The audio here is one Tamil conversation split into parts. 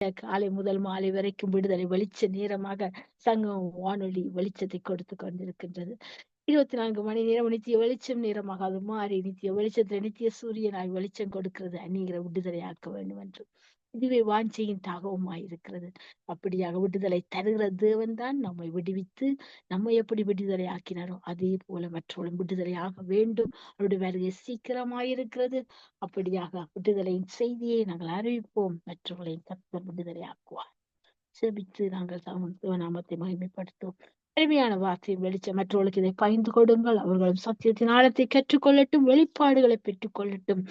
காலை முதல் மாலை வரைக்கும் விடுதலை வெளிச்ச நேரமாக சங்கம் வானொலி வெளிச்சத்தை கொடுத்து கொண்டிருக்கின்றது. 24 மணி நேரம் நித்திய வெளிச்சம் நேரமாக அது மாறி நித்திய வெளிச்சத்துல நித்திய சூரியனாய் வெளிச்சம் கொடுக்கிறது அநேகரை விடுதலையாக்க வேண்டும் என்று இதுவே வாஞ்சையின் தாகவுமாயிருக்கிறது. அப்படியாக விடுதலை தருகிற தேவன் தான் நம்மை விடுவித்து நம்மை எப்படி விடுதலை ஆக்கினாரோ அதே போல மற்றவர்களும் விடுதலையாக வேண்டும். அவருடைய வருகை சீக்கிரமாயிருக்கிறது. அப்படியாக விடுதலையின் செய்தியை நாங்கள் அறிவிப்போம். மற்றவர்களையும் கர்த்தர் விடுதலை ஆக்குவார். செபித்து நாங்கள் நாமத்தை மகிமைப்படுத்துவோம். அருமையான வார்த்தையின் வெளிச்சம் மற்றவர்களுக்கு இதை பகிர்ந்து கொடுங்கள். அவர்களும் சத்தியத்தின் ஆழத்தை கற்றுக்கொள்ளட்டும், வெளிப்பாடுகளை பெற்றுக் கொள்ளட்டும்,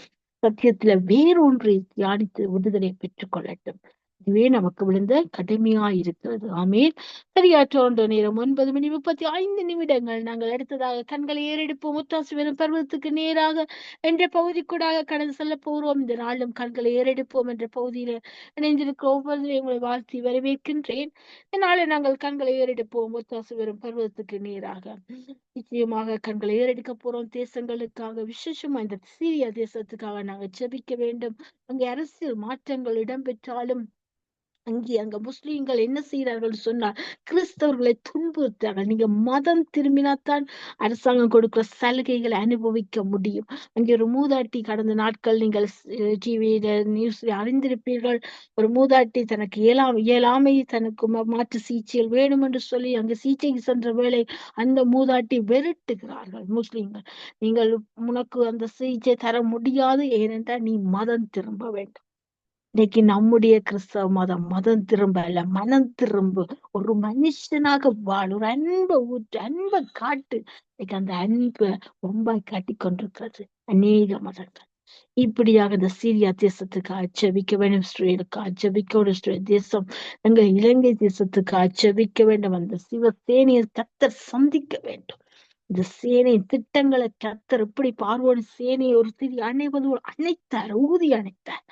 சத்தியத்துல வேறொன்றை தியானித்து விடுதலை பெற்றுக் கொள்ளட்டும். இதுவே நமக்கு விழுந்த கடுமையாயிருக்கிறது. ஆமேன். சரியாற்ற நேரம் 9:35 நாங்கள் அடுத்ததாக கண்களை ஏறெடுப்போம். முத்தாசு வெறும் பருவத்துக்கு நேராக என்ற பகுதிக்கூடாக கடந்து செல்ல போகிறோம். இந்த நாளும் கண்களை ஏறெடுப்போம் என்ற பகுதியில இணைந்திருக்க ஒவ்வொருவரையும் உங்களை வாழ்த்தி வரவேற்கின்றேன். இதனால நாங்கள் கண்களை ஏறெடுப்போம். முத்தாசு வெறும் பருவத்துக்கு நேராக நிச்சயமாக கண்களை ஏறெடுக்க போறோம். தேசங்களுக்காக, விசேஷமா இந்த சீரியா தேசத்துக்காக நாங்கள் ஜெபிக்க வேண்டும். அங்கே அரசியல் மாற்றங்கள் இடம்பெற்றாலும் அங்க முஸ்லீம்கள் என்ன செய்யறார்கள் சொன்னால் கிறிஸ்தவர்களை துன்புறுத்தார்கள். நீங்க மதம் திரும்பினாத்தான் அரசாங்கம் கொடுக்கிற சலுகைகளை அனுபவிக்க முடியும். அங்கே ஒரு மூதாட்டி கடந்த நாட்கள் நீங்கள் டிவியில நியூஸ்ல அறிந்திருப்பீர்கள். ஒரு மூதாட்டி தனக்கு இயலாமை தனக்கு மாற்று சிகிச்சைகள் வேணும் என்று சொல்லி அங்கு சிகிச்சைக்கு சென்ற வேளை அந்த மூதாட்டி வெறுட்டுகிறார்கள் முஸ்லீம்கள். நீங்கள் உனக்கு அந்த சிகிச்சை தர முடியாது, ஏனென்றால் நீ மதம் திரும்ப வேண்டும். இன்னைக்கு நம்முடைய கிறிஸ்தவ மதம் திரும்ப அல்ல, மனம் திரும்பு. ஒரு மனுஷனாக வாழ், ஒரு அன்பை ஊற்று, அன்பை காட்டு. இன்னைக்கு அந்த அன்பை ரொம்ப காட்டி கொண்டிருக்கிறது அநேக மதங்கள். இப்படியாக இந்த சீரியா தேசத்துக்கு ஆட்சேபிக்க வேண்டும். இஸ்ரேலுக்கு ஆட்சேபிக்க வேண்டும். இஸ்ரேல் தேசம் எங்கள் இலங்கை தேசத்துக்கு ஆட்சேபிக்க வேண்டும். அந்த சிவசேனையை கர்த்தர் சந்திக்க வேண்டும். இந்த சேனை திட்டங்களை கர்த்தர் எப்படி பார்வோடு சேனையை ஒரு சிறிய அணைவது அணைத்தார், ஊதி அணைத்தார்.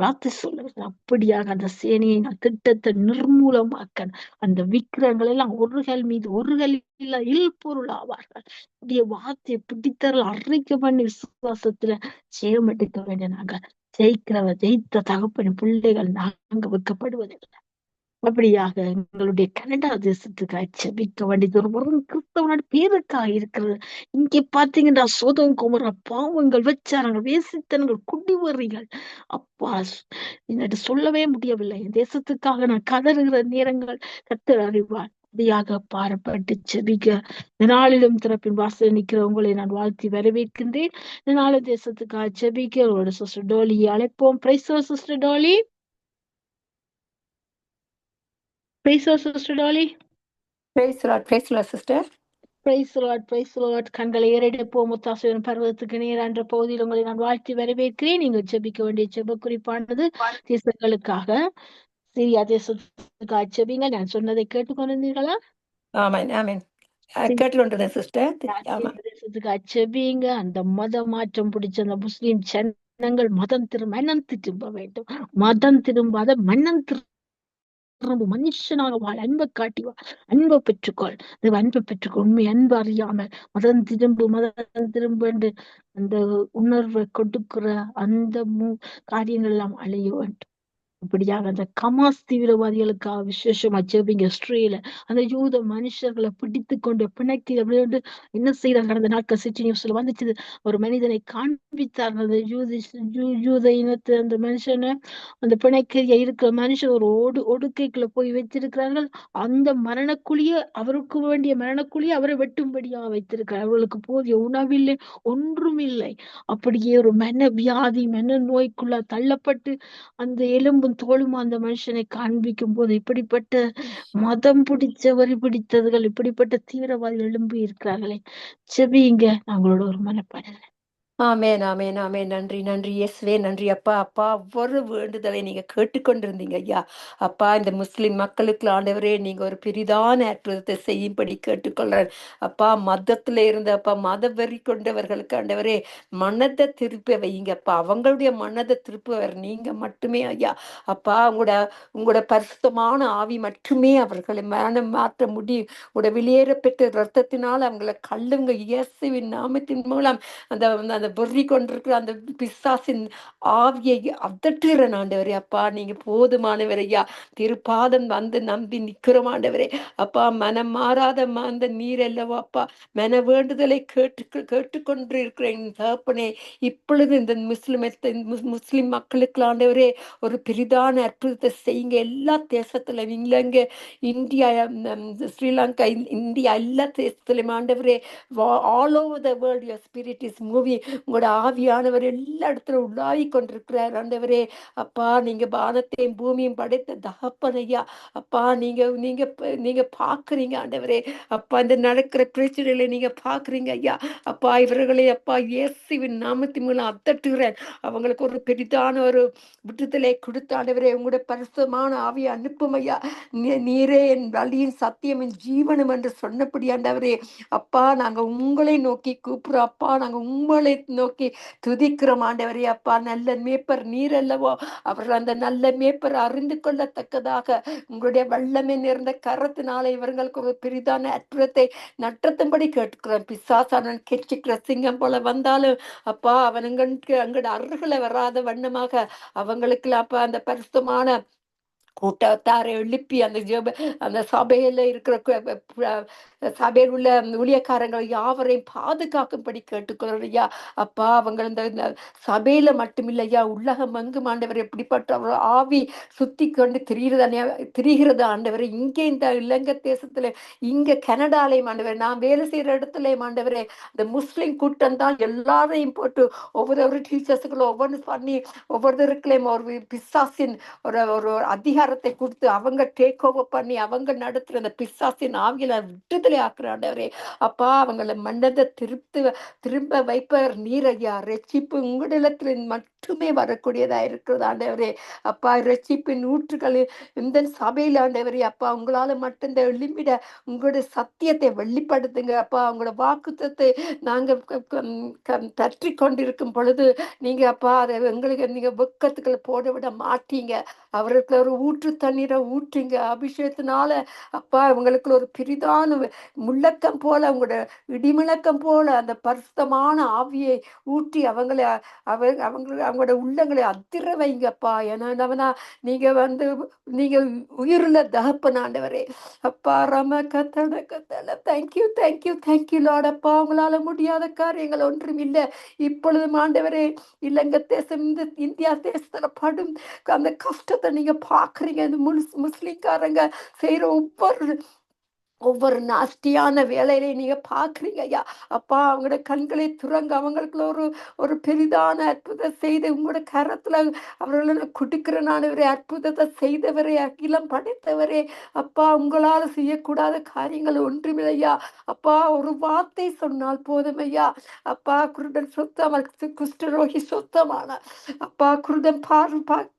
வார்த்தை சொல்லுறது அப்படியாக அந்த சேனையை திட்டத்தை நிர்மூலமாக்க அந்த விக்கிரங்கள் எல்லாம் ஒருகள் மீது ஒருகள் இல்ல இல்பொருள் ஆவார்கள். இப்படிய வார்த்தையை பிடித்தர்கள் அறிக்கை பண்ணி விசுவாசத்துல ஜெயம் எடுக்க வேண்டிய நாங்க ஜெயித்த தகப்பன பிள்ளைகள் நாங்க வைக்கப்படுவதில்லை. அப்படியாக எங்களுடைய கனடா தேசத்துக்கு ஜெபிக்க வேண்டியது ஒரு கிறிஸ்தவனோட பேருக்காக இருக்கிறது. இங்கே பாத்தீங்கன்னா சோதம் குமர பாவங்கள், விபச்சாரங்கள், வேசித்தனங்கள், குடிவெறிகள், அப்பா என்னட்டு சொல்லவே முடியவில்லை. என் தேசத்துக்காக நான் கதறுகிற நேரங்கள் கர்த்தர் அறிவார். அப்படியாக பாரப்பட்டு ஜெபிக்க இந்த நாளிலும் திறப்பின் வாசல் நிற்கிறவங்களை நான் வாழ்த்தி வரவேற்கின்றேன். இந்த நாளும் தேசத்துக்காக ஜெபிக்க அவரோட சிஸ்டர் டோலியை அழைப்போம். Price sister Dolly. Praise the Lord, Sister Dolly. Praise the Lord, sister. Praise the Lord, praise the Lord. கண்களை ஏறெடுப்போம். முத்தாசுவின் பருவத்துக்கு நேரான்ற பகுதியில் உங்களை நான் வாழ்த்தி வரவேற்கிறேன். நீங்கள் ஜெபிக்க வேண்டிய ஜெப குறிப்பானது தேசங்களுக்காக, சிரியா தேசத்துக்காக ஜெபிங்க. நான் சொன்னதை கேட்டுக்கொண்டிருந்தீர்களா? ஆமென், ஆமென். கேட்டுக்கொண்டிருந்தேன் சிஸ்டர். தேசத்துக்காக ஜெபிங்க. அந்த மத மாற்றம் பிடிச்ச அந்த முஸ்லிம் ஜனங்கள் மனம் திரும்ப வேண்டும். மதம் திரும்பாத மனம் மனுஷனாக வாழ், அன்பை காட்டிவா, அன்பை பெற்றுக்கொள், அன்பை பெற்றுக்கொள். உண்மை அன்பு அறியாமல் மதம் திரும்பு என்று அந்த உணர்வை கொடுக்கிற அந்த காரியங்கள் எல்லாம் அழிய வேண்டும். இப்படியாக அந்த கமாஸ் தீவிரவாதிகளுக்காக விசேஷமா ஜெபிங்க. இஸ்ரேல அந்த யூத மனுஷர்களை பிடித்து கொண்டு பிணைக்கி அப்படி என்ன செய்யறாங்க. கடந்த நாட்கள் சிட்டி நியூஸ்ல வந்துச்சு. ஒரு மனிதனை காண்பித்தார்கள். அந்த யூத இனத்து அந்த மனுஷனை, அந்த பிணைக்கைய இருக்கிற மனுஷன் ஒரு ஒடுக்கைக்குள்ள போய் வச்சிருக்கிறார்கள். அந்த மரணக்குழிய, அவருக்கு வேண்டிய மரணக்குழிய அவரை வெட்டும்படியா வைத்திருக்கிறார். அவர்களுக்கு போதிய உணவில்லை, ஒன்றும் இல்லை. அப்படியே ஒரு மன வியாதி, மன நோய்க்குள்ள தள்ளப்பட்டு அந்த எலும்பு தோளும் அந்த மனுஷனை காண்பிக்கும் போது இப்படிப்பட்ட மதம் பிடித்ததுகள், இப்படிப்பட்ட தீவிரவாதிகள் எழும்பி இருக்கிறார்களே. செபிங்க. நாங்களோட ஒரு மனப்பாடல. ஆமேன், ஆமேன், ஆமேன். நன்றி, நன்றி இயேசுவே, நன்றி அப்பா. அப்பா ஒவ்வொரு வேண்டுதலை நீங்க கேட்டுக்கொண்டிருந்தீங்க ஐயா. அப்பா இந்த முஸ்லிம் மக்களுக்கு ஆண்டவரே நீங்க ஒரு பெரிதான அற்புதத்தை செய்யும்படி கேட்டுக்கொள்றேன் அப்பா. மதத்துல இருந்த அப்பா மத வெறி கொண்டவர்களுக்கு ஆண்டவரே மனதை திருப்ப வைங்கப்பா. அவங்களுடைய மனதை திருப்பவர் நீங்க மட்டுமே ஐயா. அப்பா உங்களோட பரிசுத்தமான ஆவி மட்டுமே அவர்களை மனம் மாற்ற முடியும். உங்களோட வெளியேற பெற்ற ரத்தத்தினால் அவங்களை கல்லுங்க இயேசுவின் நாமத்தின் மூலம் அந்த பொறி கொண்டிருக்கிற அந்த பிசாசின் ஆவியை அதட்டுகிறேன் ஆண்டவரே. அப்பா நீங்க போதுமானவர் ஐயா. திருப்பாதம் வந்து நம்பி நிக்கிறோம் ஆண்டவரே. அப்பா மனம் மாறாத அந்த நீர் அல்லவோ அப்பா, மன வேண்டுதலை கேட்டுக்கொண்டு இருக்கிறேன் தகப்பனே. இப்பொழுது இந்த முஸ்லிம் மக்களுக்கு ஆண்டவரே ஒரு பெரிதான அற்புதத்தை செய்யுங்க. எல்லா தேசத்துல இலங்கை, இந்தியா, ஸ்ரீலங்கா, இந்தியா எல்லா தேசத்திலும் ஆண்டவரே, all over the world your spirit is moving. உங்களோட ஆவியானவர் எல்லா இடத்துல உள்ளாகி கொண்டிருக்கிறார் ஆண்டவரே. அப்பா நீங்க வானத்தையும் பூமியும் படைத்த தகப்பனையா. அப்பா நீங்க நீங்க நீங்க பாக்குறீங்க ஆண்டவரே. அப்பா இந்த நடக்கிற பிரச்சனைகளை நீங்க பாக்குறீங்க ஐயா. அப்பா இவர்களை அப்பா இயேசுவின் நாமத்தின் மூலம் அத்தட்டுகிறேன். அவங்களுக்கு ஒரு பெரிதான ஒரு விடுதலை கொடுத்த ஆண்டவரே. உங்களுடைய பரிசுத்தமான ஆவியை அனுப்பும் ஐயா. நீரே என் வழியின் சத்தியம் என் ஜீவனம் என்று சொன்னபடி ஆண்டவரே. அப்பா நாங்க உங்களை நோக்கி கூப்பிடுறோம். அப்பா நாங்க உங்களை நோக்கி துதிக்கிறோம் ஆண்டவரே. அப்பா நல்ல மேய்ப்பர் நீர் அல்லவோ. அவர்கள் அந்த நல்ல மேய்ப்பர் அறிந்து கொள்ளத்தக்கதாக உங்களுடைய வல்லமை நிறைந்த கரத்தினால இவர்களுக்கு ஒரு பெரிதான அற்புதத்தை நட்டத்தும்படி கேட்டுக்கிறோம். பிசாசானன் கெச்சிக்கிற சிங்கம் போல வந்தாலும் அப்பா அவனுங்களுக்கு அங்கட அருகில வராத வண்ணமாக அவங்களுக்கு அப்ப அந்த பரிசுத்தமான கூட்டத்தாரை எழுப்பி அந்த சபையில இருக்கிற சபையில் உள்ள ஊழியக்காரங்கள் யாவரையும் பாதுகாக்கும்படி கேட்டுக்கொள்றியா. அப்பா அவங்க இந்த சபையில மட்டுமில்லையா, உலகம் எங்கும் ஆண்டவர் எப்படிப்பட்ட ஒரு ஆவி சுத்தி கொண்டு திரிகிறது ஆண்டவர். இங்கே இந்த இலங்கை தேசத்துல, இங்க கனடாலையும் ஆண்டவர், நான் வேலை செய்யற இடத்துலயும் ஆண்டவரே, இந்த முஸ்லிம் கூட்டம் தான் எல்லாரையும் போட்டு ஒவ்வொரு டீச்சர்ஸுகளும் ஒவ்வொன்று பண்ணி ஒவ்வொருத்தருக்குலையும் ஒரு பிசாசின் ஒரு ஒரு அதிகாரத்தை கொடுத்து அவங்க டேக் ஓவர் பண்ணி அவங்க நடத்துற அந்த பிசாசின் ஆவியில விடுதலை ஆக்குறாண்டவரே. அப்பா அவங்கள மன்னதை திரும்ப வைப்பவர் நீரையா. ரட்சிப்பு உங்களிடத்துல மட்டுமே வரக்கூடியதா இருக்கிறது ஆண்டவரே. அப்பா ரட்சிப்பின் ஊற்றுகள் இந்த சபையில் ஆண்டவரே. அப்பா உங்களால மட்டும் இந்த எழுப்பிட உங்களுடைய சத்தியத்தை வெளிப்படுத்துங்க அப்பா. உங்களோட வாக்குத்தத்தை நாங்க பற்றி கொண்டிருக்கும் பொழுது நீங்க அப்பா அதை எங்களுக்கு நீங்க வெக்கத்துக்களை போட விட மாட்டீங்க. அவருக்கு ஒரு ஊற்று தண்ணீரை ஊற்றுங்க அபிஷேகத்தினால. அப்பா இவங்களுக்கு ஒரு பெரிதான முழக்கம் போல, உங்களோட இடிமுழக்கம் போல அந்த பரிசுத்தமான ஆவியை ஊற்றி அவங்களோட உள்ளங்களை அதிர வைங்கப்பா. ஏன்னா நீங்க நீங்க உயிருள்ள தகப்பனாண்டவரே. அப்பா ரம கத்தட தேங்க்யூ தேங்க்யூ தேங்க்யூ லார்ட். அப்பா உங்களால முடியாத காரியங்கள் ஒன்றும் இல்லை. இப்பொழுதும் ஆண்டவரே இலங்கை தேசம், இந்த இந்தியா தேசத்துல படும் அந்த கஷ்டத்தை நீங்க பாக்குறீங்க. இந்த முஸ்லிம்காரங்க செய்யற ஒவ்வொரு நாஸ்தியான வேலையிலையும் நீங்க பாக்குறீங்க ஐயா. அப்பா அவங்களோட கண்களை துறங்க அவங்களுக்கு ஒரு பெரிதான அற்புதத்தை செய்து உங்களோட கரத்துல அவர்களை குடிக்கிற நானவரே. அற்புதத்தை செய்தவரே, அகிலம் படைத்தவரே. அப்பா உங்களால செய்யக்கூடாத காரியங்கள் ஒன்றுமில்லையா. அப்பா ஒரு வார்த்தை சொன்னால் போதும் ஐயா. அப்பா குருடன் சுத்தம், குஷ்டரோகி சுத்தமான அப்பா குருடன்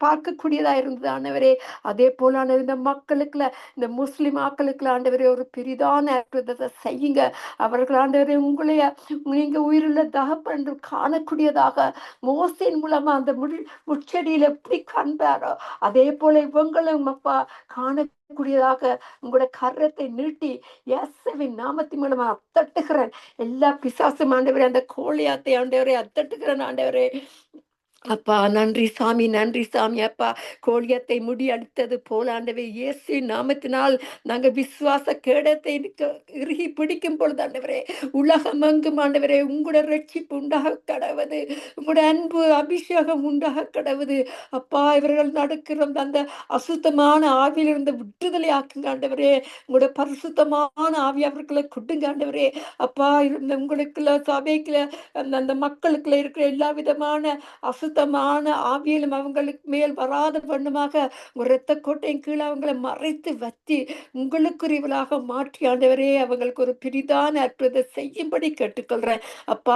பார்க்கக்கூடியதா இருந்தது ஆண்டவரே. அதே போல இந்த மக்களுக்குள்ள, இந்த முஸ்லிம் ஆக்களுக்குள்ள ஆண்டவரே ஒரு பெரிதான அற்புதத்தை செய்யுங்க. அவர்கள் ஆண்டவரே உங்களைய நீங்க உயிருள்ள தகப்பன் என்று காணக்கூடியதாக மோசையின் மூலமா அந்த முச்செடியில எப்படி காண்பாரோ அதே போல இவங்களும் அப்பா காணக்கூடியதாக உங்களோட கரத்தை நீட்டி இயேசுவின் நாமத்தின் மூலமா அத்தட்டுகிறேன். எல்லா பிசாசும் ஆண்டவரே, அந்த கோலியாத்தை ஆண்டவரே அத்தட்டுகிறேன் ஆண்டவரே. அப்பா நன்றி சாமி, நன்றி சாமி. அப்பா கோலியத்தை முடி அடித்தது போல ஆண்டவே இயேசு நாமத்தினால் நாங்க விசுவாச கேடத்தை இறுகி பிடிக்கும் பொழுது ஆண்டவரே உலகம் எங்கும் ஆண்டவரே உங்களோட ரட்சிப்பு உண்டாக கடவுது, உங்களோட அன்பு அபிஷேகம் உண்டாக கடவுது. அப்பா இவர்கள் நடக்கிற அந்த அசுத்தமான ஆவியிலிருந்து விடுதலை ஆக்குங்க ஆண்டவரே. உங்களோட பரிசுத்தமான ஆவி அவர்களை கொடுங்க ஆண்டவரே. அப்பா இருந்த உங்களுக்குள்ள சபைக்குள்ள அந்த மக்களுக்குள்ள இருக்கிற எல்லா விதமான அசுத்தமான ஆவியிலும் அவங்களுக்கு மேல் வராத வண்ணமாக ஒரு இரத்த கோட்டையின் கீழே அவங்களை மறைத்து வச்சு உங்களுக்குரியவளாக மாற்றி ஆண்டவரே அவங்களுக்கு ஒரு பெரிதான அற்புதத்தை செய்யும்படி கேட்டுக்கொள்றேன். அப்பா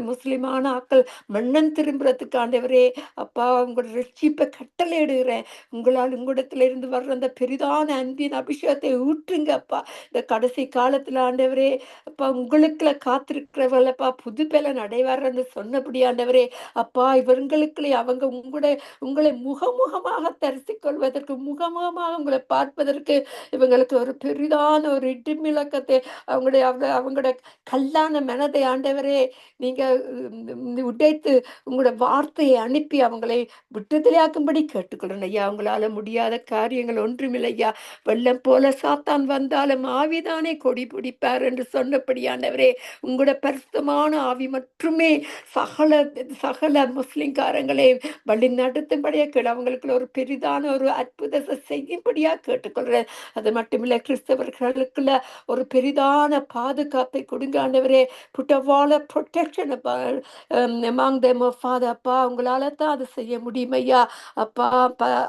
முஸ்லிமான ஆக்கள் மன்னன் திரும்புறதுக்கு ஆண்டவரே அப்பா உங்களோட ரட்சிப்பை கட்டளையிடுகிறேன். உங்களிடத்துல இருந்து வர்ற அந்த பெரிதான அன்பின் அபிஷேகத்தை ஊற்றுங்க அப்பா. இந்த கடைசி காலத்துல ஆண்டவரே அப்பா உங்களுக்குள்ள காத்திருக்கிறவர்களப்பா புது பலன் அடைவார்ன்னு சொன்னபடி ஆண்டவரே அப்பா இவங்க எங்களுக்குள்ளே அவங்க உங்களை முகமுகமாக தரிசிக் கொள்வதற்கு, முகமுகமாக உங்களை பார்ப்பதற்கு இவங்களுக்கு ஒரு பெரிதான ஒரு இடிமிழக்கத்தை அவங்களுடைய கல்லான மனதை ஆண்டவரே நீங்க உடைத்து உங்களோட வார்த்தையை அனுப்பி அவங்களை விட்டுதலையாக்கும்படி கேட்டுக்கொள்ளணும் ஐயா. அவங்களால முடியாத காரியங்கள் ஒன்றுமில்லையா. வெள்ளம் போல சாத்தான் வந்தாலும் ஆவிதானே கொடி பிடிப்பார் என்று சொன்னபடியாண்டவரே, உங்களோட பரிசுத்தமான ஆவி மட்டுமே சகல சகல முஸ்லிம்காரங்களை வழி நடத்தும்படியா அவங்களுக்கு ஒரு பெரிதான ஒரு அற்புதத்தை செய்யும்படியா கேட்டுக்கொள்றேன். அது மட்டுமில்லை, கிறிஸ்தவர்களுக்குள்ள ஒரு பெரிதான பாதுகாப்பை கொடுங்க ஆண்டவரே. புட்டவால ப்ரொடெக்ஷன் among them, Father. அப்பா உங்களால தான் அது செய்ய முடியும் ஐயா. அப்பா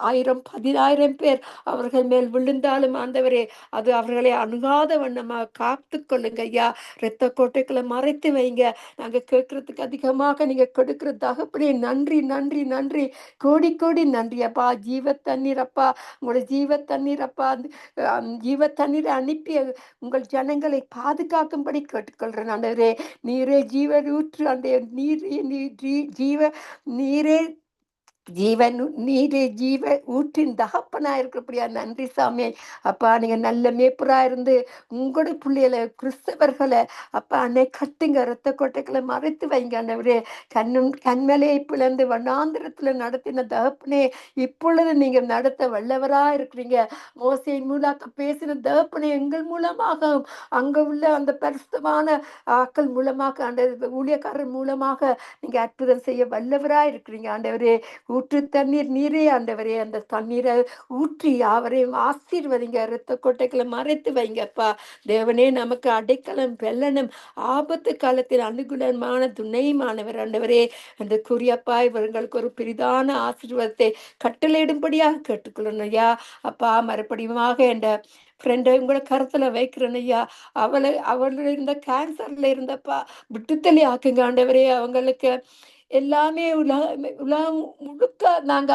1000 10,000 பேர் அவர்கள் மேல் விழுந்தாலும் ஆண்டவரே, அது அவர்களை அணுகாத வண்ணமா காத்து கொள்ளுங்க ஐயா. இரத்த கோட்டைகளை மறைத்து வைங்க. நாங்க கேட்கறதுக்கு அதிகமாக நீங்க கொடுக்கிற தகப்பனே, நன்றி நன்றி நன்றி, கோடி கோடி நன்றி அப்பா. ஜீவ தண்ணீர் அப்பா, உங்களோட ஜீவ தண்ணீர் அப்பா, ஜீவ தண்ணீரை அனுப்பி உங்கள் ஜனங்களை பாதுகாக்கும்படி கேட்டுக்கொள்றேன் ஆண்டவரே. நீரே ஜீவ ஊற்று ஆண்டே, நீரே நீரே ஜீவ ஊற்றின் தகப்பனா இருக்கிறபடியா நன்றி சாமி. அப்பா நீங்க நல்ல மேப்புரா இருந்து உங்களுடைய பிள்ளைகளை கிறிஸ்தவர்களை அப்பா அன்னை கட்டுங்க, இரத்த கோட்டைகளை மறைத்து வைங்க ஆண்டவரே. கண்மலையை பிளந்து வண்ணாந்திரத்துல நடத்தின தகப்பனே, இப்பொழுது நீங்க நடத்த வல்லவரா இருக்கிறீங்க. மோசையின் மூலமாக பேசின தகப்பனே, எங்கள் மூலமாக அங்க உள்ள அந்த பரிசுத்தமான ஆக்கள் மூலமாக ஆண்டவர் ஊழியக்காரர் மூலமாக நீங்க அற்புதம் செய்ய வல்லவரா இருக்கிறீங்க ஆண்டவரே. ஊற்று தண்ணீர் நீரே ஆண்டவரே, அந்த தண்ணீரை ஊற்றி யாவரையும் ஆசீர்வதிங்க, இரத்த கோட்டைகளை மறைத்து வைங்கப்பா. தேவனே, நமக்கு அடைக்கலம் வெல்லனும் ஆபத்து காலத்தில் அனுகூலமான துணையுமானவர் ஆண்டவரே. அந்த குறியப்பா இவர்களுக்கு ஒரு பெரிதான ஆசீர்வாதத்தை கட்டளையிடும்படியாக கேட்டுக்கொள்ளணும் ஐயா. அப்பா மறுபடியுமாக என்ற ஃப்ரெண்டை உங்களை கருத்துல வைக்கிறேன் ஐயா. அவள் இருந்த கேன்சர்ல இருந்தப்பா விட்டுத்தலி ஆக்குங்க ஆண்டவரே. அவங்களுக்கு எல்லாமே உலகம் முழுக்க நாங்க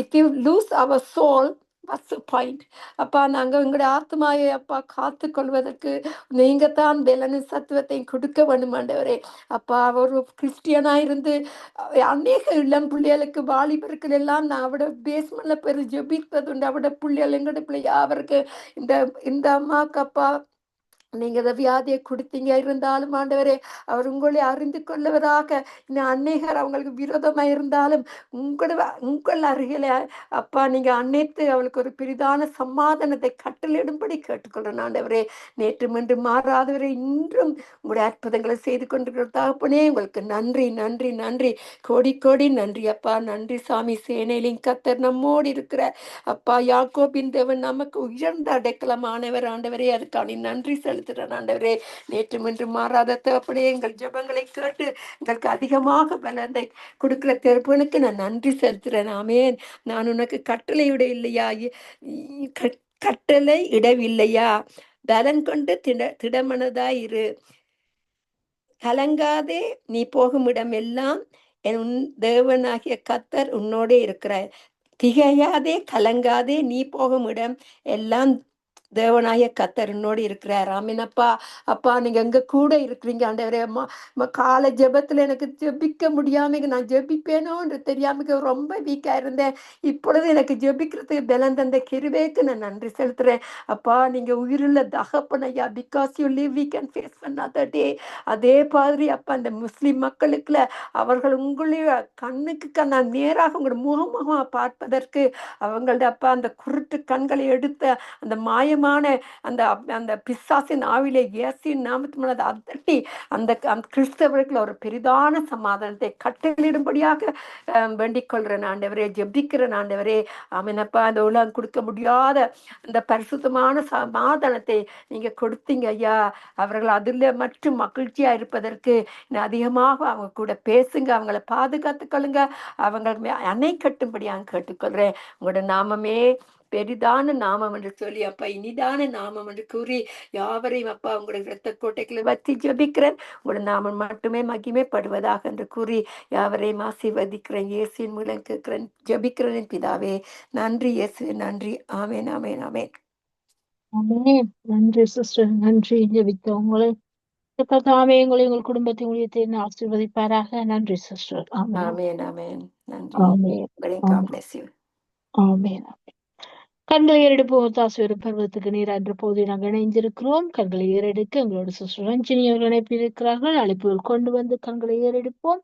if you lose our soul, what's the point? அப்பா நாங்க உங்களுடைய ஆத்மாவை அப்பா காத்து கொள்வதற்கு நீங்க தான் பலனும் சத்துவத்தையும் கொடுக்க வேண்டும் ஆண்டவரே. அப்பா ஒரு கிறிஸ்டியனா இருந்து அநேக இளம் பிள்ளைகளுக்கு வாலிபர்கள் எல்லாம் நான் அவட பேஸ்மெண்ட்ல பெரு ஜெபிப்பதுண்டு. அவட பிள்ளைகள் எங்கட பிள்ளையா அவருக்கு இந்த அம்மாக்கு அப்பா நீங்க இந்த வியாதியை கொடுத்தீங்க. இருந்தாலும் ஆண்டவரே, அவர் உங்களை அறிந்து கொள்ளுவதாக. இன்னும் அநேகர் அவங்களுக்கு விரோதமா இருந்தாலும் உங்கள் அருகில அப்பா நீங்க அனைத்து அவளுக்கு ஒரு பெரிதான சமாதானத்தை கட்டளையிடும்படி கேட்டுக்கொள்றேன் ஆண்டவரே. நேற்று இன்று மாறாதவரை இன்றும் உங்களுடைய அற்புதங்களை செய்து கொண்டிருக்கிற தகப்பனே, உங்களுக்கு நன்றி நன்றி நன்றி, கோடி கோடி நன்றி அப்பா. நன்றி சாமி. சேனையிலின் கர்த்தர் நம்மோடு இருக்கிற அப்பா, யாக்கோபின் தேவன் நமக்கு உயர்ந்த அடைக்கலமானவர் ஆண்டவரே. அதுக்கான நன்றி செலுத்துறேன் ஆண்டவரே. நேற்று இன்று மாறாத தகப்பனே, எங்கள் ஜெபங்களை கேட்டு எங்களுக்கு அதிகமாக பலத்தை கொடுக்கிற தகப்பனுக்கு நான் நன்றி செலுத்துறேன். ஆமேன். நான் உனக்கு கட்டளை இட இல்லையா, கட்டளை இடவில்லையா, பலன் கொண்டு திடமனதாய் இரு, கலங்காதே, நீ போகும் இடம் எல்லாம் உன் தேவனாகிய கர்த்தர் உன்னோடே இருக்கிறார். திகையாதே, கலங்காதே, நீ போகும் இடம் எல்லாம் தேவனாய கர்த்தர் என்னோடு இருக்கிறார். ஆமீனப்பா. அப்பா நீங்க எங்க கூட இருக்கிறீங்க ஆண்டவரே. அம்மா காலை ஜெபத்துல எனக்கு ஜெபிக்க முடியாம நான் ஜெபிப்பேனோன்று தெரியாம ரொம்ப வீக்கா இருந்தேன். இப்பொழுது எனக்கு ஜெபிக்கிறதுக்கு பலன் தந்த கிருபைக்கு நான் நன்றி செலுத்துறேன். அப்பா நீங்க உயிருள்ள தகப்பனையா, because you live we can face another day. அதே மாதிரி அப்பா அந்த முஸ்லிம் மக்களுக்குள்ள அவர்கள் உங்களுடைய கண்ணுக்கு நான் நேராக உங்களோட முகமுகமா பார்ப்பதற்கு அவங்களோட அப்பா அந்த குருட்டு கண்களை எடுத்த அந்த மாயம் அந்த அந்த பிசாசின் ஆவிலே இயேசுவின் நாமத்தினால் அதட்டி அந்த கிறிஸ்தவர்கள் ஒரு பெரிதான சமாதானத்தை கட்டளையிடும்படியாக வேண்டிக் கொள்றேன் ஆண்டவரே, ஜெபிக்கிறேன் ஆண்டவரே. ஆமீனப்பா. அந்த உலகம் கொடுக்க முடியாத அந்த பரிசுத்தமான சமாதானத்தை நீங்க கொடுத்தீங்க ஐயா. அவர்கள் அதில் மட்டும் மகிழ்ச்சியா இருப்பதற்கு அதிகமாக அவங்க கூட பேசுங்க, அவங்களை பாதுகாத்துக் கொள்ளுங்க, அவங்க அணை கட்டும்படியாக கேட்டுக்கொள்றேன். உங்களோட நாமமே பெரிதான நாமம் என்று சொல்லி அப்பா இனிதான நாமம் என்று கூறி யாவரையும் அப்பா உங்களுடைய இரத்த கோட்டைகளை வச்சு ஜெபிக்கிறேன். உங்களுடைய நாமம் மட்டுமே மகிமைப்படுவதாக என்று கூறி யாவரையும் ஆசீர்வதிக்கிறேன். இயேசுவின் மூலம் கேட்கிறேன், ஜெபிக்கிறேன் பிதாவே. நன்றி இயேசுவே, நன்றி. ஆமேன் ஆமேன் ஆமேன். நன்றி சிஸ்டர், நன்றி. ஜெபித்த உங்களை கர்த்தாவே உங்களை உங்கள் குடும்பத்தை ஊழியத்தை ஆசீர்வதிப்பாராக. நன்றி சிஸ்டர். ஆமென். ஆமென் ஆமென். நன்றி. ஆமென். உங்களையும் God ஆமென். bless you. ஆமென். கண்களை ஏறெடுப்போம். தாசுவரும் பருவத்துக்கு நீர் என்ற போது நாங்கள் இணைந்திருக்கிறோம். கண்களை ஏறெடுக்க எங்களோட சிஸ்டர் ரஞ்சினி அவர்கள் அனுப்பியிருக்கிறார்கள். அழைப்புகள் கொண்டு வந்து கண்களை ஏறெடுப்போம்.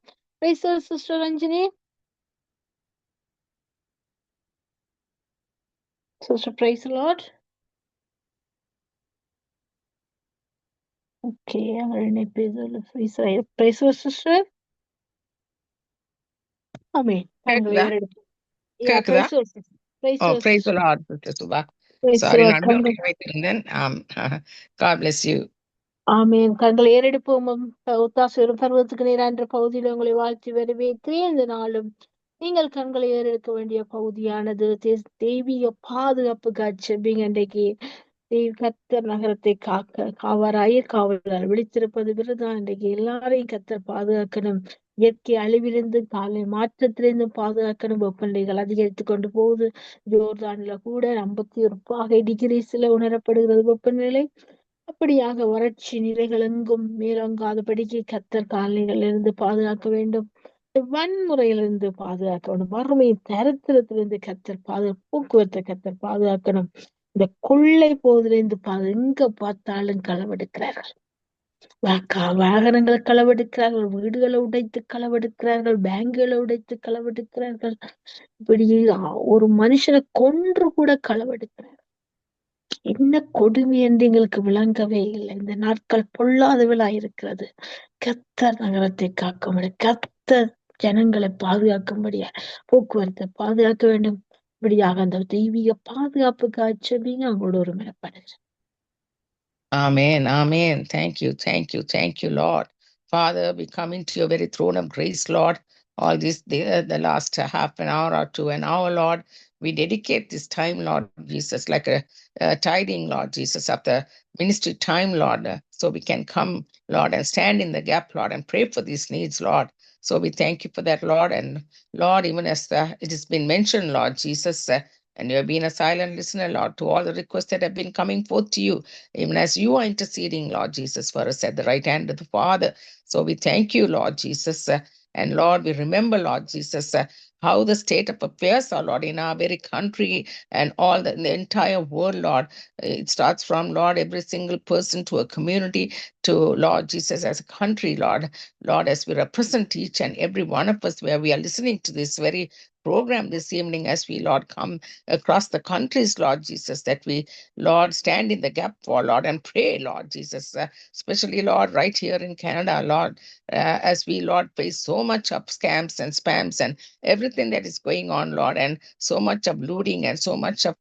Sister Ranjini. Sister praise lord. Okay, அவங்க இணைப்பு பிரைஸ் சிஸ்டர். ஆமென். கண்களை ஏறெடுப்போம். கேக்குதா? Praise Oh, praise the Lord, Sister Subha. Sorry, not கண்கள் then. God bless you. ஆமென். கண்களை ஏறெடுப்போம். ஒத்தாசைவரும் பருவத்துக்கு நீர் என்ற பகுதியில் உங்களை வாழ்த்தி வரவேற்கிறேன். இந்த நாளும் நீங்கள் கண்களை ஏறெடுக்க வேண்டிய பகுதியானது தெய்வீக பாதுகாப்புக்கு அச்சபிங்க. இன்றைக்கு கர்த்தர் நகரத்தை காக்க காவலர் விழித்திருப்பது விருதான். இன்றைக்கு எல்லாரையும் கர்த்தர் பாதுகாக்கணும். இயற்கை அழிவிலிருந்து காலை மாற்றத்திலிருந்து பாதுகாக்கணும். வெப்பநிலைகள் அதிகரித்து கொண்டு போகுது. ஜோர்தான்ல கூட 51 உணரப்படுகிறது வெப்பநிலை. அப்படியாக வறட்சி நிலைகள் எங்கும் மேலோங்காதபடிக்கு கர்த்தர் காலநிலைகளிலிருந்து பாதுகாக்க வேண்டும். வன்முறையிலிருந்து பாதுகாக்க வேண்டும். வறுமை தரித்திரத்திலிருந்து கர்த்தர் போக்குவரத்தை கர்த்தர் பாதுகாக்கணும். இந்த கொள்ளை போதிலிருந்து எங்க பார்த்தாலும் களவெடுக்கிறார்கள். வாகனங்களை களவெடுக்கிறார்கள், வீடுகளை உடைத்து களவெடுக்கிறார்கள், பேங்குகளை உடைத்து களவெடுக்கிறார்கள். இப்படி ஒரு மனுஷனை கொன்று கூட களவெடுக்கிறார்கள். என்ன கொடுமை என்று எங்களுக்கு விளங்கவே இல்லை. இந்த நாட்கள் பொல்லாதவளா இருக்கிறது. கர்த்தர் நகரத்தை காக்க முடியும். கர்த்தர் ஜனங்களை பாதுகாக்கும்படியா போக்குவரத்தை பாதுகாக்க வேண்டும். இப்படியாக அந்த தெய்வீக பாதுகாப்புக்கு அச்சபிங்க அவங்களோட ஒரு மேற்படுது. Amen. Amen. Thank you. Thank you. Thank you, Lord. Father, we come into your very throne of grace, Lord. All this, the last half an hour or to an hour, Lord. We dedicate this time, Lord Jesus, like a tiding, Lord Jesus, of the ministry time, Lord. So we can come, Lord, and stand in the gap, Lord, and pray for these needs, Lord. So we thank you for that, Lord. And Lord, even as it has been mentioned, Lord Jesus, and you have been a silent listener, Lord, to all the requests that have been coming forth to you, even as you are interceding, Lord Jesus, for us at the right hand of the Father. So we thank you, Lord Jesus. And Lord, we remember, Lord Jesus, how the state of affairs are, Lord, in our very country and all the entire world, Lord. It starts from, Lord, every single person to a community to, Lord Jesus, as a country, Lord. Lord, as we represent each and every one of us where we are listening to this very program this evening, as we, Lord, come across the countries, Lord Jesus, that we, Lord, stand in the gap for, Lord, and pray, Lord Jesus, especially, Lord, right here in Canada, Lord, as we, Lord, face so much of scams and spams and everything that is going on, Lord, and so much of looting and so much of,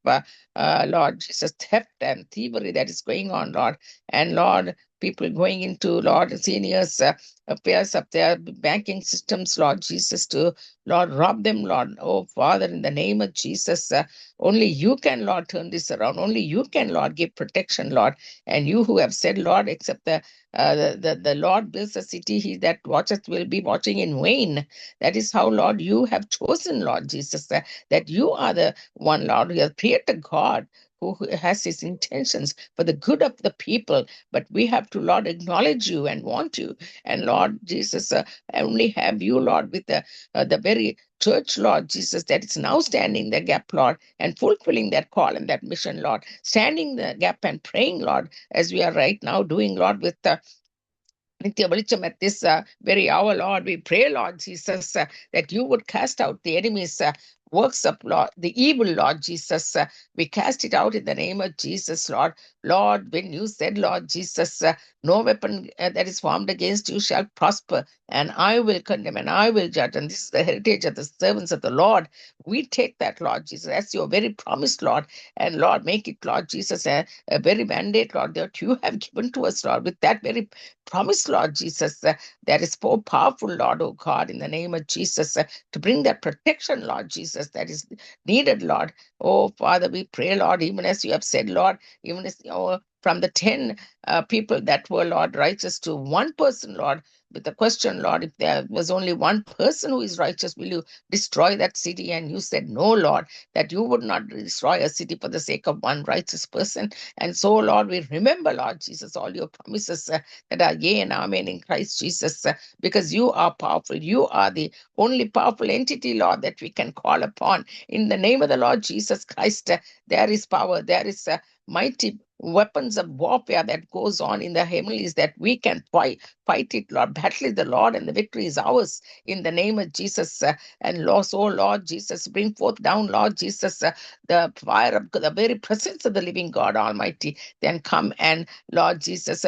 Lord Jesus, theft and thievery that is going on, Lord, and Lord, people going into, Lord, seniors' affairs of their banking systems, Lord Jesus, to, Lord, rob them, Lord. Oh, Father, in the name of Jesus, only you can, Lord, turn this around. Only you can, Lord, give protection, Lord. And you who have said, Lord, except the Lord builds a city, he that watcheth will be watching in vain. That is how, Lord, you have chosen, Lord Jesus, that you are the one, Lord, who has created God, who has his intentions for the good of the people. But we have to, Lord, acknowledge you and want you. And Lord Jesus, only have you, Lord, with the very church, Lord Jesus, that is now standing the gap, Lord, and fulfilling that call and that mission, Lord, standing the gap and praying, Lord, as we are right now doing, Lord, with Nitya Velicham at this very hour, Lord. We pray, Lord Jesus, that you would cast out the enemy's works of, Lord, the evil, Lord Jesus. We cast it out in the name of Jesus, Lord. Lord, when you said, Lord Jesus, no weapon that is formed against you shall prosper, and I will condemn and I will judge. And this is the heritage of the servants of the Lord. We take that, Lord Jesus, as your very promise, Lord. And Lord, make it, Lord Jesus, a very mandate, Lord, that you have given to us, Lord, with that very promise, Lord Jesus, that is so powerful, Lord, oh God, in the name of Jesus, to bring that protection, Lord Jesus, that is needed, Lord. Oh, Father, we pray, Lord, even as you have said, Lord, even as from the 10 people that were, Lord, righteous to one person, Lord, with the question, Lord, if there was only one person who is righteous, will you destroy that city? And you said, no, Lord, that you would not destroy a city for the sake of one righteous person. And so, Lord, we remember, Lord Jesus, all your promises that are yea and amen in Christ Jesus, because you are powerful. You are the only powerful entity, Lord, that we can call upon. In the name of the Lord Jesus Christ, there is power. There is mighty weapons of warfare that goes on in the heavenlies that we can fight it, Lord. Battle is the Lord and the victory is ours in the name of Jesus. And Lord, so Lord Jesus, bring forth down, Lord Jesus, the fire of the very presence of the living God Almighty. Then come and, Lord Jesus,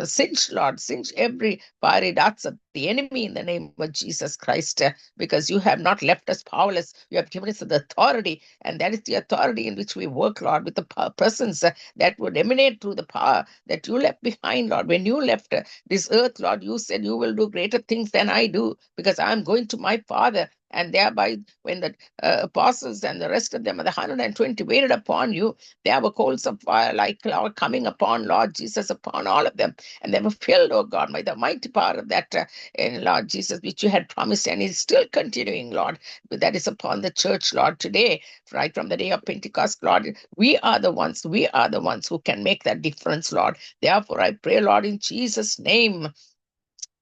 singe every fiery darts of the enemy in the name of Jesus Christ, because you have not left us powerless. You have given us the authority, and that is the authority in which we work, Lord, with the presence that would emanate through the power that you left behind, Lord. When you left this earth, Lord, you said you will do greater things than I do, because I'm going to my Father. And thereby, when the apostles and the rest of them, the 120, waited upon you, there were coals of fire like cloud coming upon, Lord Jesus, upon all of them. And they were filled, oh God, by the mighty power of that, Lord Jesus, which you had promised and is still continuing, Lord. But that is upon the church, Lord, today, right from the day of Pentecost, Lord. We are the ones who can make that difference, Lord. Therefore, I pray, Lord, in Jesus' name.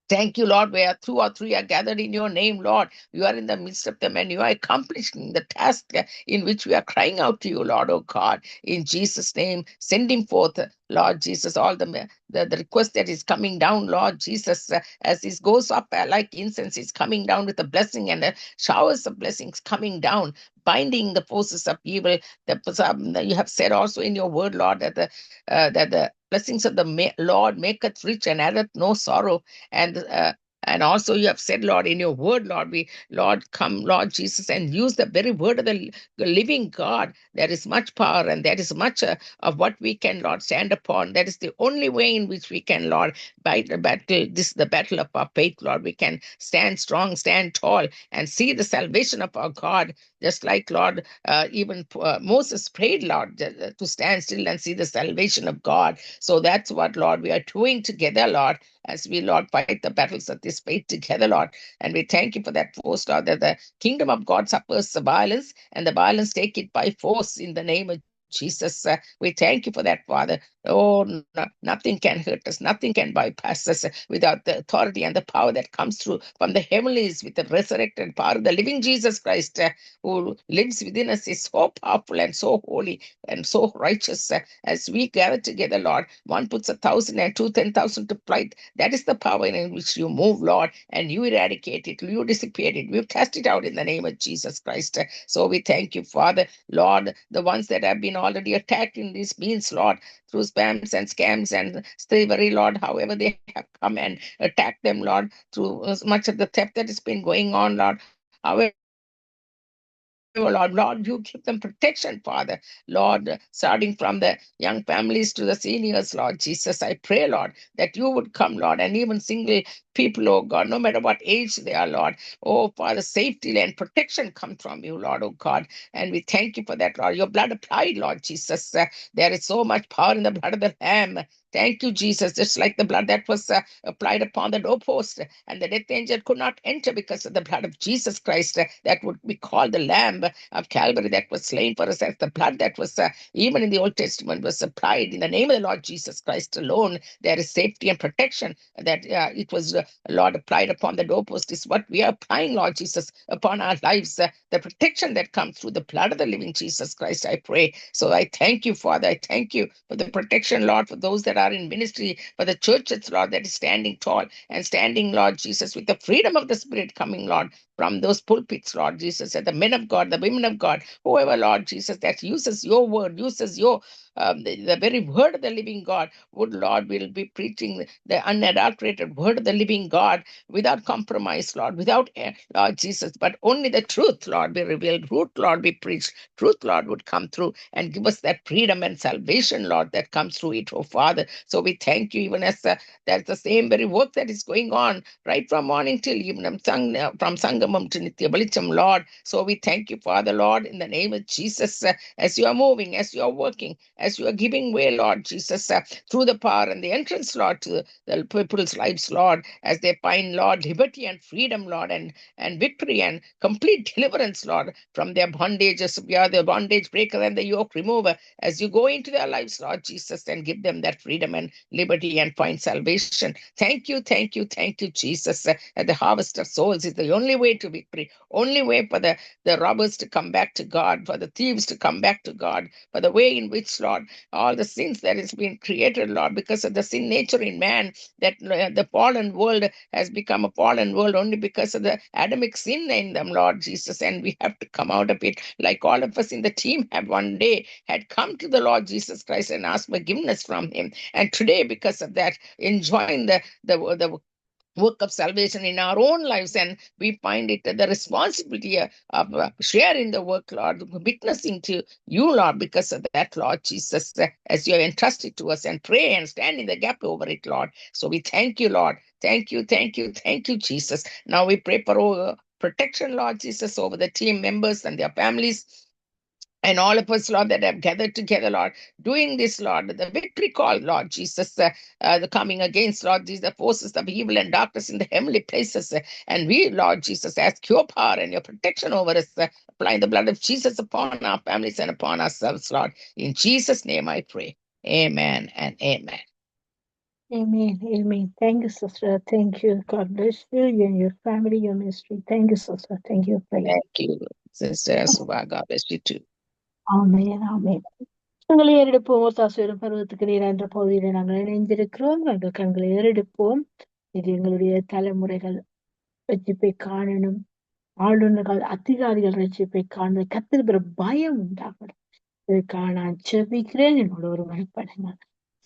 Thank you, Lord, where 2 or 3 are gathered in your name, Lord. You are in the midst of them and you are accomplishing the task in which we are crying out to you, Lord, oh God. In Jesus' name, sending forth, Lord Jesus, all the request that is coming down, Lord Jesus, as this goes up like incense, is coming down with a blessing and showers of blessings coming down, binding the forces of evil. You have said also in your word, Lord, that the blessings of the Lord maketh rich and addeth no sorrow. And also you have said, Lord, in your word, Lord, come, Lord Jesus, and use the very word of the living God. There is much power and there is much of what we can, Lord, stand upon. That is the only way in which we can, Lord, fight the battle. This is the battle of our faith, Lord. We can stand strong, stand tall, and see the salvation of our God. Just like, Lord, even Moses prayed, Lord, to stand still and see the salvation of God. So that's what, Lord, we are doing together, Lord, as we, Lord, fight the battles of this faith together, Lord. And we thank you for that force, Lord, that the kingdom of God suffers the violence, and the violence take it by force in the name of Jesus. We thank you for that, Father. Oh, nothing can hurt us. Nothing can bypass us without the authority and the power that comes through from the heavenlies with the resurrected power of the living Jesus Christ, who lives within us, is so powerful and so holy and so righteous. As we gather together, Lord, one puts 1,000 and 2 10,000 to flight. That is the power in which you move, Lord, and you eradicate it, you dissipate it, you cast it out in the name of Jesus Christ. So we thank you, Father, Lord, the ones that have been already attacked in these means, Lord, through spams and scams and slavery, Lord, however they have come and attacked them, Lord, through much of the theft that has been going on, Lord. However, Lord, you give them protection, Father. Lord, starting from the young families to the seniors, Lord Jesus, I pray, Lord, that you would come, Lord, and even single people, oh God, no matter what age they are, Lord. Oh, Father, safety and protection come from you, Lord, oh God. And we thank you for that, Lord. Your blood applied, Lord Jesus. There is so much power in the blood of the Lamb. Thank you, Jesus. Just like the blood that was applied upon the doorpost, and the death angel could not enter because of the blood of Jesus Christ, that would be called the Lamb of Calvary that was slain for us. As the blood that was even in the Old Testament was applied in the name of the Lord Jesus Christ alone. There is safety and protection that it was, Lord, applied upon the doorpost is what we are applying, Lord Jesus, upon our lives. The protection that comes through the blood of the living Jesus Christ, I pray. So I thank you, Father. I thank you for the protection, Lord, for those that are in ministry, for the churches, Lord, that is standing tall and standing, Lord Jesus, with the freedom of the Spirit coming, Lord, from those pulpits, Lord Jesus, and the men of God, the women of God, whoever, Lord Jesus, that uses your word, uses your the very word of the living God, would, Lord, will be preaching the unadulterated word of the living God without compromise, Lord, without, Lord Jesus, but only the truth, Lord, be revealed, truth, Lord, be preached, truth, Lord, would come through and give us that freedom and salvation, Lord, that comes through it, oh Father. So we thank you, that's the same very work that is going on right from morning till evening, from Sangam Sangamam to Nitya Velicham, Lord. So we thank you, Father, Lord, in the name of Jesus, as you are moving, as you are working, as you are giving way, Lord Jesus, through the power and the entrance, Lord, to the people's lives, Lord, as they find, Lord, liberty and freedom, Lord, and victory and complete deliverance, Lord, from their bondages. We are the bondage breaker and the yoke remover. As you go into their lives, Lord Jesus, and give them that freedom and liberty and find salvation. Thank you, thank you, thank you, Jesus. The harvest of souls is the only way to victory, only way for the robbers to come back to God, for the thieves to come back to God, for the way in which, Lord, all the sins that has been created, Lord, because of the sin nature in man, that the fallen world has become a fallen world only because of the Adamic sin in them, Lord Jesus, and we have to come out of it, like all of us in the team have one day had come to the Lord Jesus Christ and asked forgiveness from him. And today, because of that, enjoying the work of salvation in our own lives, and we find it the responsibility of sharing the work, Lord, witnessing to you, Lord, because of that, Lord Jesus, as you have entrusted to us, and pray and stand in the gap over it, Lord. So we thank you, Lord. Thank you, thank you, thank you, Jesus. Now we pray for protection, Lord Jesus, over the team members and their families, and all of us, Lord, that have gathered together, Lord, doing this, Lord, the victory call, Lord Jesus, the coming against, Lord, these the forces of evil and darkness in the heavenly places. And we, Lord Jesus, ask your power and your protection over us, applying the blood of Jesus upon our families and upon ourselves, Lord. In Jesus' name I pray. Amen and amen. Amen. Amen. Thank you, sister. Thank you. God bless you and your family, your ministry. Thank you, sister. Thank you for your. Thank you, Sister Suba. God bless you too. Amen. Amen. கண்களை ஏறெடுப்போம். தாசுவரும் பருவத்துக்கு நீர் என்ற பகுதியில நாங்கள் இணைந்திருக்கிறோம். நாங்கள் கண்களை ஏறெடுப்போம். இது எங்களுடைய தலைமுறைகள் ரட்சிப்பை காணணும். ஆளுநர்கள், அதிகாரிகள் ரட்சிப்பை காணணும். கத்திர பயம் உண்டாகணும். இதுக்காக நான் செபிக்கிறேன். என்னோட ஒரு மனப்படுங்க.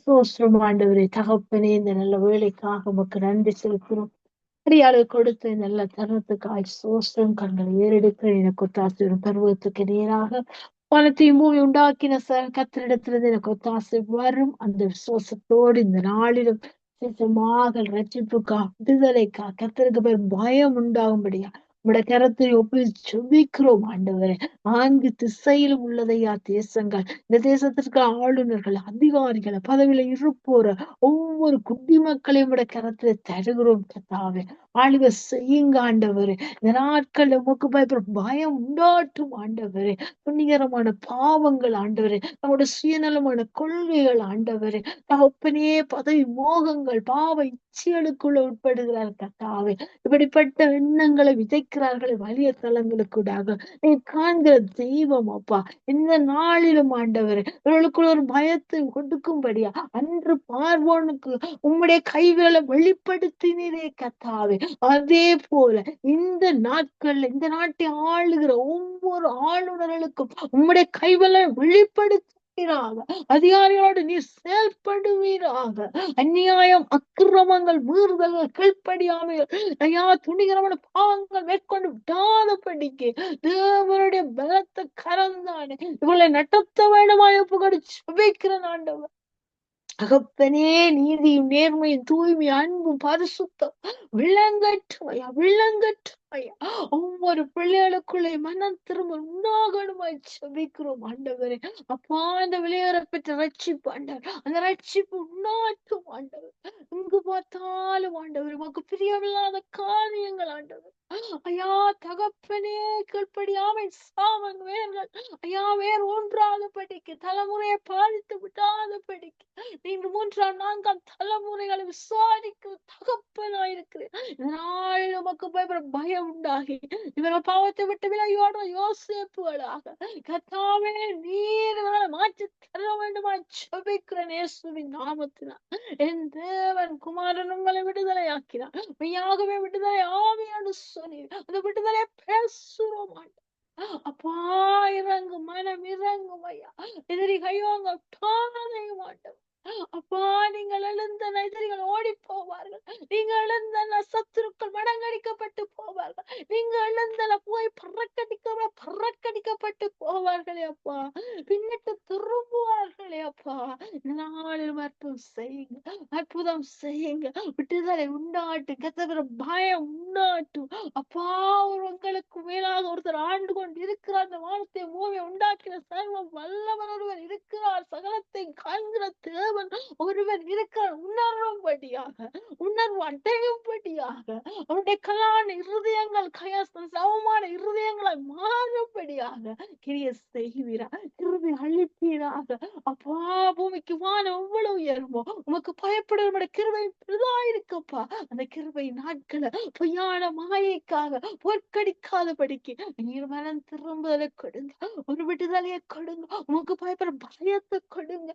சோஸ்திரம் ஆண்டவரே, தகப்பனே, இந்த நல்ல வேலைக்காக உமக்கு நன்றி செலுத்துறோம். அடியாளு கொடுத்த நல்ல தருணத்துக்காய் சோஸ்திரம். கண்களை ஏறெடுக்கிறேன். எனக்கு ஒத்தாசையும் பருவத்துக்கு நேராக பணத்தையும் பூமி உண்டாக்கின கத்திரிடத்திலிருந்து எனக்கு ஒத்தாசை வரும். அந்த விசுவாசத்தோடு இந்த நாளிலும் சுத்தமாக ரட்சிப்புக்கா, விடுதலைக்கா, கத்திற்கு பேர் பயம் உண்டாகும்படியா உடைய கரத்தை ஒப்பி சுபிக்கிறோம் ஆண்டவரே. 4 திசையிலும் உள்ளதையா தேசங்கள், இந்த தேசத்திற்கு ஆளுநர்கள், அதிகாரிகளை, பதவியில இருப்போர ஒவ்வொரு குடிமக்களையும் உடைய கரத்துல தருகிறோம் கத்தாவே. ஆளுக செய்யுங்க ஆண்டவரே. இந்த நாட்கள் உமக்கு பயப்பட பயம் உண்டாட்டும் ஆண்டவரே. புண்ணிகரமான பாவங்கள் ஆண்டவரே, நம்முடைய சுயநலமான கொள்கைகள் ஆண்டவரே, தகப்பனே, பதவி மோகங்கள், பாவ இச்சைகளுக்குள்ள உட்படுகிறார் கத்தாவே. இப்படிப்பட்ட எண்ணங்களை விதைக்கிறார்கள் வலிய தலங்களுக்கூடாக. நீ காண்கிற தெய்வம் அப்பா. இந்த நாளிலும் ஆண்டவரே, இவர்களுக்குள்ள ஒரு பயத்தை கொடுக்கும்படியா அன்று பார்வோனுக்கு உம்முடைய கைகளை வெளிப்படுத்தினீரே கத்தாவே. அதே போல இந்த நாட்கள்ல இந்த நாட்டை ஆளுகிற ஒவ்வொரு ஆளுநர்களுக்கும் உம்முடைய கைகளை வெளிப்படுத்துவீராக. அதிகாரிகளோடு நீ செயல்படுவீராக. அநியாயம், அக்கிரமங்கள், மீறுதல்கள், கீழ்ப்படியாமைகள், ஐயா, துணிகரமான பாவங்கள் மேற்கொண்டு விடாதபடிக்கு தேவனுடைய பலத்த கரந்தானே இவளை நடத்த வேண்டுமாய் ஒப்புக்கொண்டு செபிக்கிறேன் ஆண்டவர். தகப்பனே, நீதியும் நேர்மையும் தூய்மை அன்பும் பரிசுத்தம் விளங்கட்டும் ஐயா, விளங்கட்டும் ஐயா. ஒவ்வொரு பிள்ளைகளுக்குள்ளே மனம் திரும்ப உண்டாகணுமாய் செபிக்கிறோம் ஆண்டவரே. அப்பா, அந்த விளையாட பெற்ற ரட்சிப்பு ஆண்டவர், அந்த ரட்சிப்பு உண்டாட்டும் ஆண்டவர். இங்கு பார்த்தாலும் ஆண்டவர் உமக்கு பிரியமில்லாத காரியங்கள் ஆண்டவர். ஐயா தகப்பனே, கீழ்ப்படியாமை சாமன் வேர்கள் ஐயா வேறு ஒன்றாத படிக்கு, தலைமுறையை பாதித்து விடாத படிக்கு, நீங்க 3ஆம் 4ஆம் தலைமுறைகளை விசாரிக்க தகப்பனாயிருக்கிறேன். இதனால் நமக்கு பயம் உண்டாகி இவர்கள் பாவத்தை விட்டு விலகியோட யோசிப்புகளாக கர்த்தாவே நீர் இவர்களை மாற்றி தர வேண்டுமா ஜெபிக்கிறேன் இயேசுவின் நாமத்தினால். என் தேவன் குமாரன் உங்களை விடுதலையாக்கினார். மெய்யாகவே விடுதலை ஆவியான்னு சொல்லி அந்த விடுதலை பேசுறோம் அப்பா. இறங்கு, மனம் இறங்கும் ஐயா. எதிரி கையோங்க பாதையும் மாட்டோம் அப்பா. நீங்கள் எழுந்த எதிரிகள் ஓடி போவார்கள். நீங்க எழுந்த சத்துருக்கள் மடங்கடிக்கப்பட்டு போவார்கள். நீங்க எழுந்த போய் பறக்கடிக்கப்பட்டு போவார்களே அப்பா. பின்னிட்டு திரும்புவார்களே அப்பா. இந்த நாளிலும் அற்புதம் செய்யுங்க, அற்புதம் செய்யுங்க. விடுதலை உண்டாட்டு, கர்த்தர் பயம் உண்டாட்டும். அப்பா, உங்களுக்கு மேலாக ஒருத்தர் ஆண்டு கொண்டு இருக்கிறார். அந்த வானத்தை பூமியை உண்டாக்கின சர்வ வல்லவர் ஒருவர் இருக்கிறார். சகலத்தை காண்கிற தேவன் ஒருவர் இருக்கிறார். உணரும்படியாக, உணர்வு அடையும்படியாக, அவருடைய கலான இருதயங்கள் சமமான இருதயங்களை மாறும்படியாக கிரிய செய்வீரா, கிருபை அளிப்பீராக. அப்பா, பூமிக்கு வானம் எவ்வளவு உயருமோ உமக்கு பயப்படுற கிருபை பெரிதாயிருக்கப்பா. அந்த கிருபை நாட்களை பொய்யான மாயைக்காக பொற்கடிக்காதபடிக்கு நீர் மனம் திரும்புதலை கொடுங்க, ஒரு விடுதலையை கொடுங்க, உமக்கு பயப்படுற பயத்தை கொடுங்க.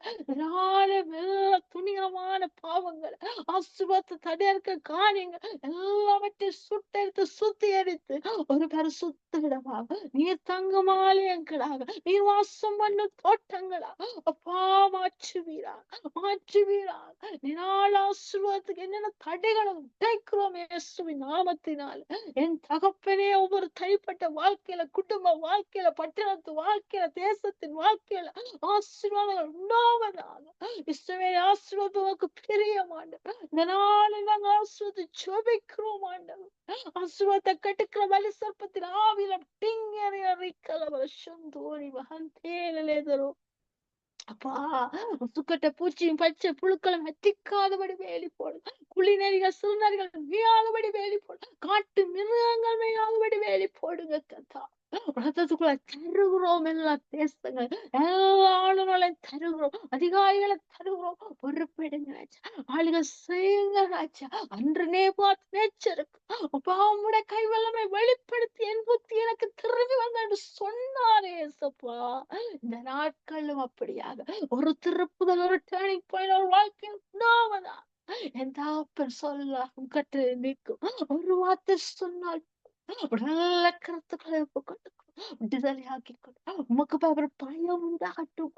துணிகரமான பாவங்களை, ஆசுவாத்த தடையற்க காரியங்கள் எல்லாவற்றையும் சுட்டெடுத்து சுத்திகரித்து ஒரு பரிசுத்த இடமாக நீர் தங்கமாலயங்களாக, நீர் வாசம் பண்ண தோட்டங்களாக அப்பா மாற்றுவீரா, மாற்றுவீரா. நீரால் ஆசீர்வாதத்துக்கு என்னென்ன தடைகளை உடைக்கிறோம் இயேசுவின் நாமத்தினால். என் தகப்பனே, ஒவ்வொரு தனிப்பட்ட வாழ்க்கையில, குடும்ப வாழ்க்கையில, பட்டணத்து வாழ்க்கையில, தேசத்தின் வாழ்க்கையில ஆசீர்வாதங்கள் உண்டாவதாக. இஸ்ரவேல் ஆசீர்வாதத்துக்கு பிரியமானவர். இந்த நாளை நாங்கள் ஆசீர்வாதத்தை ஜெபிக்கிறோம் ஆண்டவர். ஆசீர்வாதத்தை கட்டுக்கிற வலி சர்ப்பத்தின் ஆவில டிங்கரிக்கலவர சந்தோரி வகந்தேலே தரும். அப்பா, சுக்கட்ட பூச்சியும் பச்சை புழுக்களும் அத்திக்காதபடி வேலி போடும். குளிநரிகள் சிறுநரிகள் மேயாதபடி வேலி போடும். காட்டு மிருகங்கள் மேயாதபடி வேலி போடுங்க கத்தா. ரத்தத்துக்குள்ள தருகிறோம், எல்லா தேசங்கள் எல்லா ஆளுநர்களையும் தருகிறோம், அதிகாரிகளை தருகிறோம். பொறுப்பெடுங்க ராஜா, ஆளுகள் செய்யுங்க ராஜா. அன்று பார்த்து நேச்சருக்கு அப்பா உம்முடைய கை வல்லமை வெளிப்படுத்தி என் புத்தி எனக்கு திரும்பி வந்த என்று சொன்னாரே ஏசப்பா. இந்த நாட்களும் அப்படியாக ஒரு திருப்புதல், ஒரு டேர்னிங் பாயிண்ட் ஒரு வாழ்க்கையில் உண்டாவதா. என் தாப்பன் சொல்ல கட்டு நிற்கும் ஒரு வார்த்தை சொன்னால் நல்ல கருத்துக்களை விடுதலையாக்கி கொண்டு உமக்கு பயம் உண்டாகட்டும்.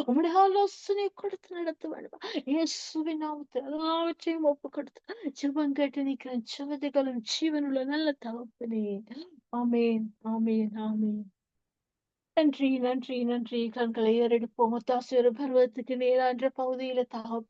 உம்முடைய ஆலோசனை கொடுத்து நடத்த வேண்டும். இயேசுவின் நாமத்தில் எல்லாவற்றையும் ஒப்பு கொடுத்து ஜெபம் கேட்டு நிற்கிறேன். ஜெபதிகளும் ஜீவனுள்ள நல்ல தகப்பனே. ஆமேன், ஆமேன், ஆமேன். நன்றி, நன்றி, நன்றி. கண்களை ஏறெடுப்போம். ஒத்தாசை ஒரு பருவத்துக்கு நேரான்ற பகுதியில தகப்பனே